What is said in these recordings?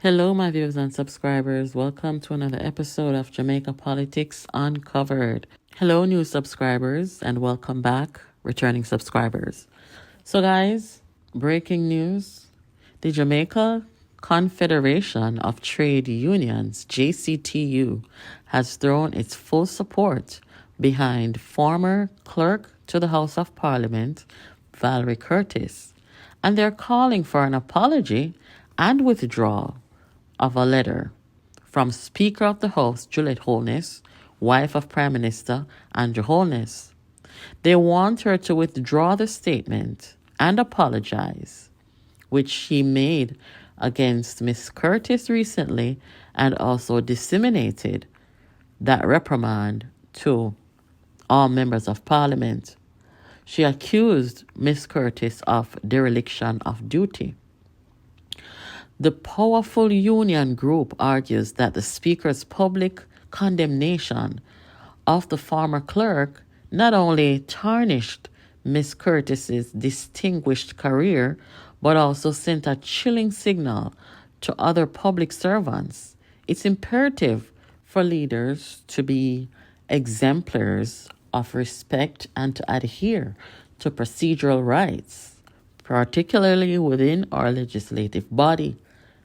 Hello, my viewers and subscribers. Welcome to another episode of Jamaica Politics Uncovered. Hello, new subscribers, and welcome back, returning subscribers. So, guys, breaking news. The Jamaica Confederation of Trade Unions, JCTU, has thrown its full support behind former clerk to the House of Parliament, Valerie Curtis, and they're calling for an apology and withdrawal of a letter from Speaker of the House Juliet Holness, wife of Prime Minister Andrew Holness. They want her to withdraw the statement and apologize, which she made against Miss Curtis recently, and also disseminated that reprimand to all members of Parliament. She accused Miss Curtis of dereliction of duty. The powerful union group argues that the Speaker's public condemnation of the former clerk not only tarnished Miss Curtis's distinguished career, but also sent a chilling signal to other public servants. It's imperative for leaders to be exemplars of respect and to adhere to procedural rights, particularly within our legislative body,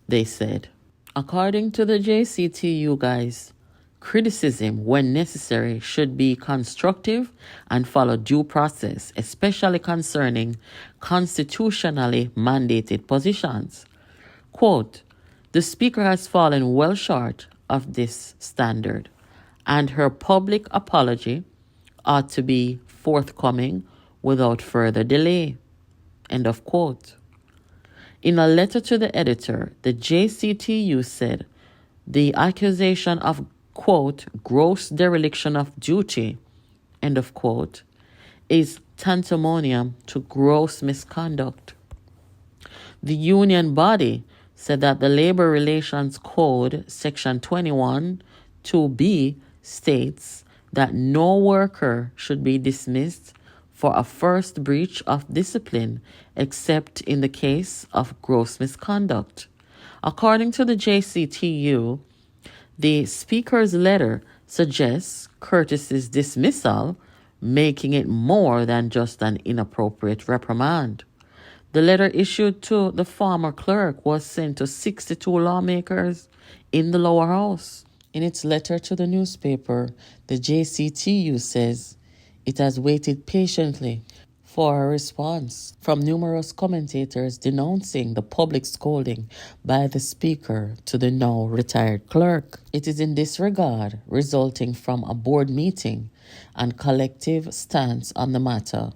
they said. According to the JCTU, guys, criticism, when necessary, should be constructive and follow due process, especially concerning constitutionally mandated positions. Quote, the Speaker has fallen well short of this standard, and her public apology ought to be forthcoming without further delay. End of quote. In a letter to the editor, the JCTU said the accusation of, quote, gross dereliction of duty, end of quote, is tantamount to gross misconduct. The union body said that the Labor Relations Code, Section 21, 2B, states that no worker should be dismissed for a first breach of discipline except in the case of gross misconduct. According to the JCTU, the Speaker's letter suggests Curtis's dismissal, making it more than just an inappropriate reprimand. The letter issued to the former clerk was sent to 62 lawmakers in the lower house. In its letter to the newspaper, the JCTU says it has waited patiently for a response from numerous commentators denouncing the public scolding by the Speaker to the now retired clerk. It is in this regard, resulting from a board meeting and collective stance on the matter,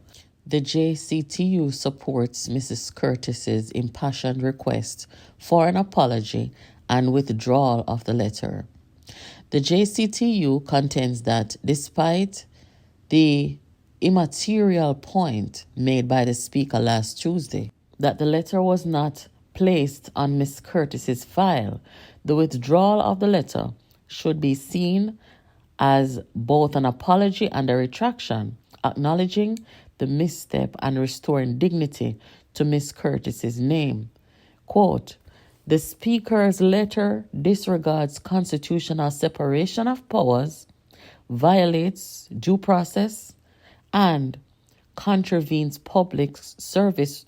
the JCTU supports Mrs. Curtis's impassioned request for an apology and withdrawal of the letter. The JCTU contends that despite the immaterial point made by the Speaker last Tuesday, that the letter was not placed on Miss Curtis's file, the withdrawal of the letter should be seen as both an apology and a retraction, acknowledging the misstep and restoring dignity to Miss Curtis's name. Quote, the Speaker's letter disregards constitutional separation of powers, violates due process, and contravenes public service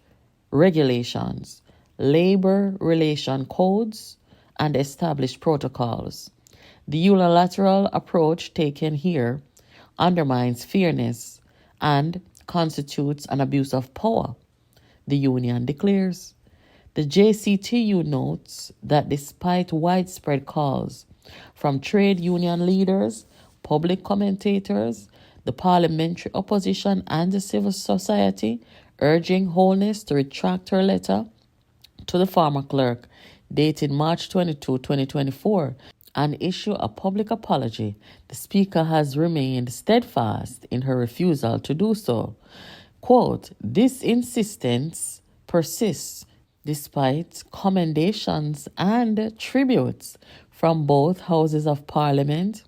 regulations, labor relation codes, and established protocols. The unilateral approach taken here undermines fairness and constitutes an abuse of power, the union declares. The JCTU notes that despite widespread calls from trade union leaders, public commentators, the parliamentary opposition, and the civil society urging Holness to retract her letter to the former clerk dated March 22, 2024, and issue a public apology, the Speaker has remained steadfast in her refusal to do so. Quote, this insistence persists despite commendations and tributes from both houses of Parliament,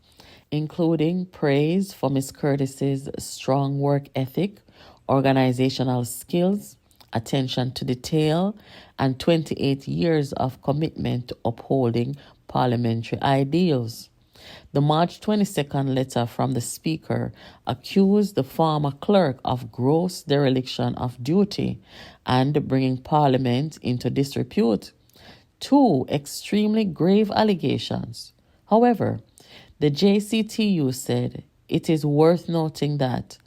including praise for Ms. Curtis's strong work ethic, organizational skills, attention to detail, and 28 years of commitment to upholding parliamentary ideals. The March 22nd letter from the Speaker accused the former clerk of gross dereliction of duty and bringing Parliament into disrepute. Two extremely grave allegations. However, the JCTU said it is worth noting that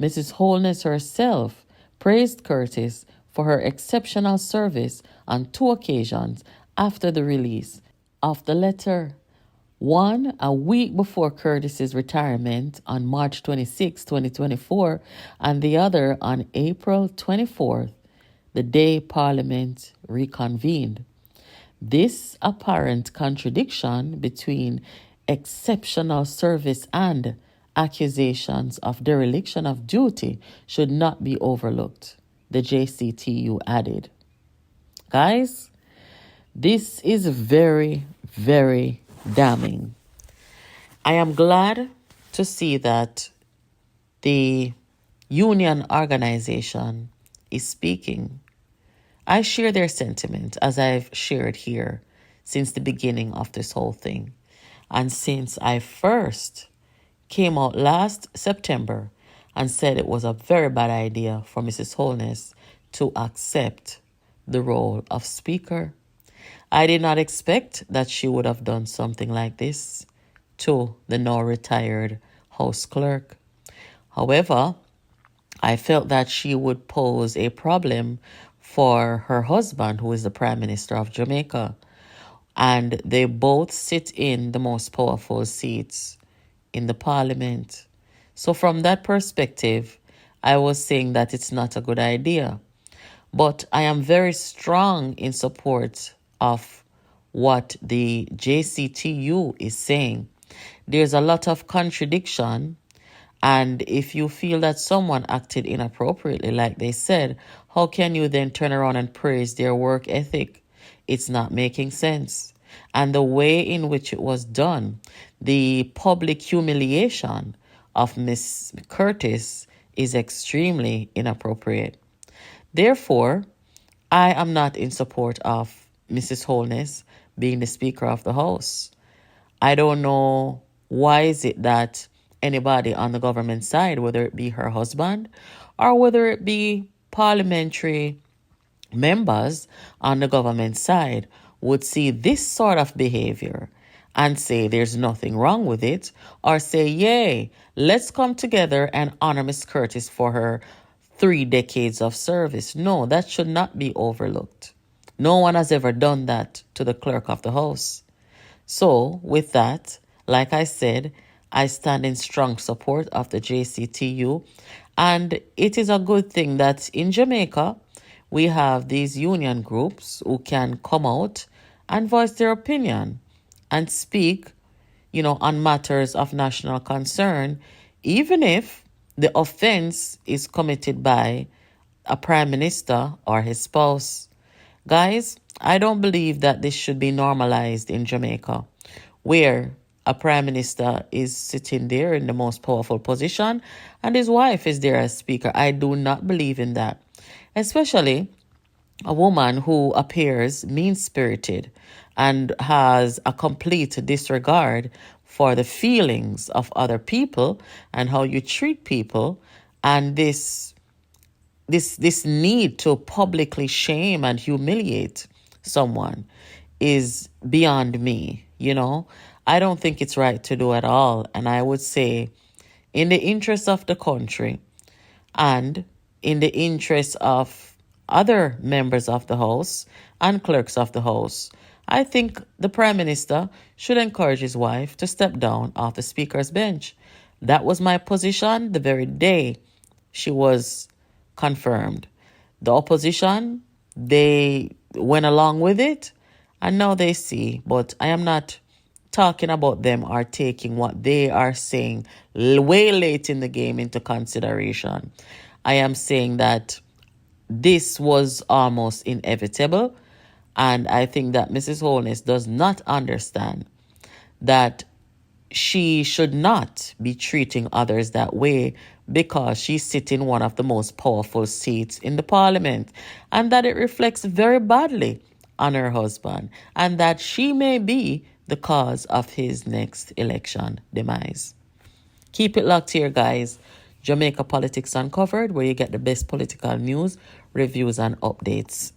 Mrs. Holness herself praised Curtis for her exceptional service on two occasions after the release of the letter. One a week before Curtis's retirement on March 26, 2024, and the other on April 24th, the day Parliament reconvened. This apparent contradiction between exceptional service and accusations of dereliction of duty should not be overlooked, the JCTU added. Guys, this is very, very damning. I am glad to see that the union organization is speaking. I share their sentiment, as I've shared here since the beginning of this whole thing. And since I first came out last September and said it was a very bad idea for Mrs. Holness to accept the role of Speaker, I did not expect that she would have done something like this to the now retired House Clerk. However, I felt that she would pose a problem for her husband, who is the Prime Minister of Jamaica. And they both sit in the most powerful seats in the Parliament. So from that perspective, I was saying that it's not a good idea. But I am very strong in support of what the JCTU is saying. There's a lot of contradiction, and if you feel that someone acted inappropriately, like they said, how can you then turn around and praise their work ethic? It's not making sense. And the way in which it was done, the public humiliation of Miss Curtis is extremely inappropriate. Therefore, I am not in support of Mrs. Holness being the Speaker of the House. I don't know why is it that anybody on the government side, whether it be her husband or whether it be parliamentary members on the government side, would see this sort of behavior and say there's nothing wrong with it, or say, yay, let's come together and honor Miss Curtis for her 3 decades of service. No, that should not be overlooked. No one has ever done that to the Clerk of the House. So with that, like I said, I stand in strong support of the JCTU, and it is a good thing that in Jamaica we have these union groups who can come out and voice their opinion and speak, on matters of national concern, even if the offense is committed by a prime minister or his spouse. Guys, I don't believe that this should be normalized in Jamaica, where a prime minister is sitting there in the most powerful position and his wife is there as speaker. I do not believe in that, especially a woman who appears mean-spirited and has a complete disregard for the feelings of other people and how you treat people, and this need to publicly shame and humiliate someone is beyond me. I don't think it's right to do at all. And I would say, in the interest of the country and in the interest of other members of the House and clerks of the House, I think the Prime Minister should encourage his wife to step down off the Speaker's bench. That was my position the very day she was confirmed. The opposition, they went along with it, and now they see. But I am not talking about them or taking what they are saying way late in the game into consideration. I am saying that this was almost inevitable, and I think that Mrs. Holness does not understand that she should not be treating others that way because she sits in one of the most powerful seats in the parliament, and that it reflects very badly on her husband, and that she may be the cause of his next election demise. Keep it locked here, guys. Jamaica Politics Uncovered, where you get the best political news, reviews, and updates.